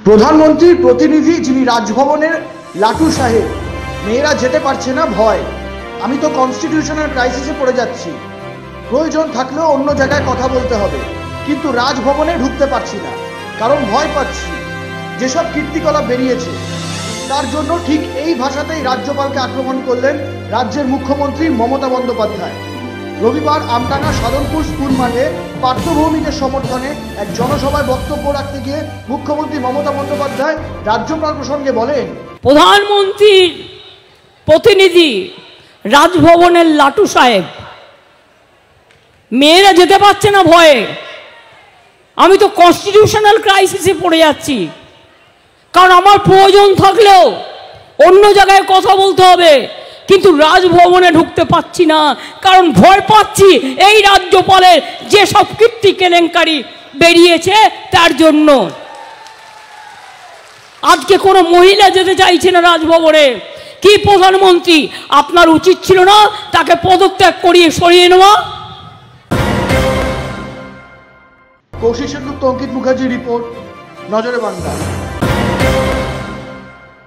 প্রধানমন্ত্রীর প্রতিনিধি যিনি রাজভবনের লাটু সাহেব, মেয়েরা যেতে পারছে না ভয়, আমি তো কনস্টিটিউশনাল ক্রাইসিসে পড়ে যাচ্ছি, প্রয়োজন থাকলেও অন্য জায়গায় কথা বলতে হবে, কিন্তু রাজভবনে ঢুকতে পারছি না কারণ ভয় পাচ্ছি। যেসব কীর্তিকলাপ বেরিয়েছে তার জন্য ঠিক এই ভাষাতেই রাজ্যপালকে আক্রমণ করলেন রাজ্যের মুখ্যমন্ত্রী মমতা বন্দ্যোপাধ্যায়। রবিবার আমডাঙ্গা সাধনপুর স্কুল মাঠে পার্থভৌমিকের সমর্থনে এক জনসভায় বক্তব্য রাখতে গিয়ে মুখ্যমন্ত্রী মমতা বন্দ্যোপাধ্যায় রাজ্যপাল প্রসঙ্গে বলেন, প্রধানমন্ত্রীর প্রতিনিধি রাজভবনের লাটু সাহেব, মেয়েরা যেতে পারছে না ভয়ে, আমি তো কনস্টিটিউশনাল ক্রাইসিসে পড়ে যাচ্ছি, কারণ আমার প্রয়োজন থাকলেও অন্য জায়গায় কথা বলতে হবে, কিন্তু রাজভবনে ঢুকতে পাচ্ছি না কারণ ভয় পাচ্ছি এই রাজ্যপালের যেসব কীর্তি কেলেঙ্কারি বেরিয়েছে তার জন্য। আজকে কোনো মহিলা যেতে চাইছে না রাজভবনে। কি প্রধানমন্ত্রী, আপনার উচিত ছিল না তাকে পদত্যাগ করিয়ে সরিয়ে নেওয়া? কৌশিক সেনগুপ্ত, অঙ্কিত মুখার্জি রিপোর্ট, নজরে বাংলা।